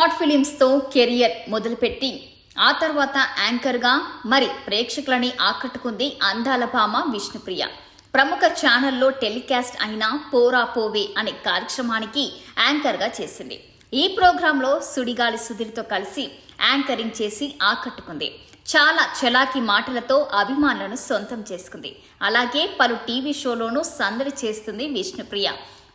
Short ఫిలిమ్స్తో career మొదలుపెట్టి ఆ తర్వాత యాంకర్గా మరి ప్రేక్షకులని ఆకట్టుకుంది అందాల భామ విష్ణుప్రియ. ప్రముఖ ఛానల్లో టెలికాస్ట్ అయిన పోరా పోవే అనే కార్యక్రమానికి యాంకర్గా చేసింది. ఈ ప్రోగ్రాంలో సుడిగాలి సుధీర్తో కలిసి యాంకరింగ్ చేసి ఆకట్టుకుంది. చాలా చలాకీ మాటలతో అభిమానులను సొంతం చేసుకుంది. అలాగే పలు టీవీ షోలోనూ సందడి చేస్తుంది విష్ణుప్రియ.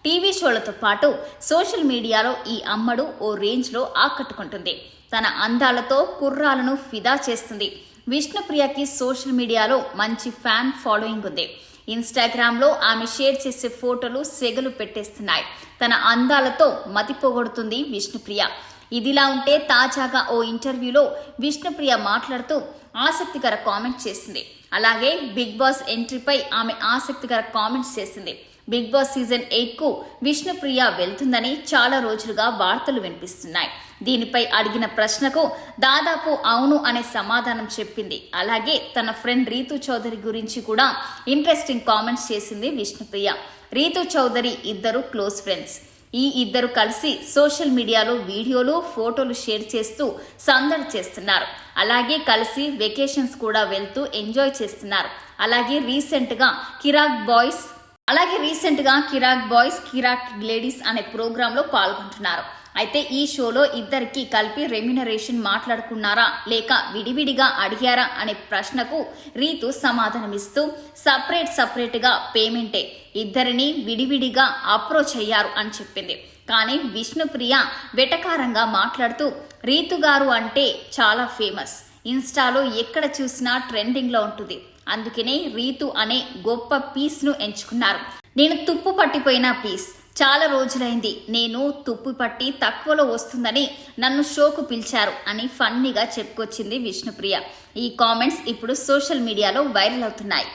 టీవీ షోలతో పాటు సోషల్ మీడియాలో ఈ అమ్మడు ఓ రేంజ్లో ఆకట్టుకుంటుంది. తన అందాలతో కుర్రాలను ఫిదా చేస్తుంది. విష్ణుప్రియకి సోషల్ మీడియాలో మంచి ఫ్యాన్ ఫాలోయింగ్ ఉంది. ఇన్స్టాగ్రామ్లో ఆమె షేర్ చేసే ఫోటోలు సెగలు పెట్టేస్తున్నాయి. తన అందాలతో మతిపోగొడుతుంది విష్ణుప్రియ. ఇదిలా ఉంటే తాజాగా ఓ ఇంటర్వ్యూలో విష్ణుప్రియ మాట్లాడుతూ ఆసక్తికర కామెంట్ చేసింది. అలాగే బిగ్ బాస్ ఎంట్రీపై ఆమె ఆసక్తికర కామెంట్స్ చేసింది. బిగ్ బాస్ సీజన్ 8కు విష్ణుప్రియ వెళ్తుందని చాలా రోజులుగా వార్తలు వినిపిస్తున్నాయి. దీనిపై అడిగిన ప్రశ్నకు దాదాపు అవును అనే సమాధానం చెప్పింది. అలాగే తన ఫ్రెండ్ రీతు చౌదరి గురించి కూడా ఇంట్రెస్టింగ్ కామెంట్స్ చేసింది విష్ణుప్రియ. రీతు చౌదరి ఇద్దరు క్లోజ్ ఫ్రెండ్స్. ఈ ఇద్దరు కలిసి సోషల్ మీడియాలో వీడియోలు ఫోటోలు షేర్ చేస్తూ సందడి చేస్తున్నారు. అలాగే కలిసి వెకేషన్స్ కూడా వెళ్తూ ఎంజాయ్ చేస్తున్నారు. అలాగే రీసెంట్ గా కిరాక్ బాయ్స్ కిరాక్ లేడీస్ అనే ప్రోగ్రాంలో పాల్గొంటున్నారు. అయితే ఈ షోలో ఇద్దరికి కలిపి రెమ్యునరేషన్ మాట్లాడుకున్నారా లేక విడివిడిగా అడిగారా అనే ప్రశ్నకు రీతు సమాధానమిస్తూ సపరేట్ గా పేమెంటే, ఇద్దరిని విడివిడిగా అప్రోచ్ అయ్యారు అని చెప్పింది. కానీ విష్ణుప్రియ వెటకారంగా మాట్లాడుతూ రీతు గారు అంటే చాలా ఫేమస్, ఇన్స్టాలో ఎక్కడ చూసినా ట్రెండింగ్ లో ఉంటుంది, అందుకనే రీతు అనే గొప్ప పీస్ ను ఎంచుకున్నారు. నేను తుప్పు పట్టిపోయిన పీస్, చాలా రోజులైంది నేను తుప్పు పట్టి తక్కువలో వస్తుందని నన్ను షోకు పిలిచారు అని ఫన్నీగా చెప్పుకొచ్చింది విష్ణుప్రియ. ఈ కామెంట్స్ ఇప్పుడు సోషల్ మీడియాలో వైరల్ అవుతున్నాయి.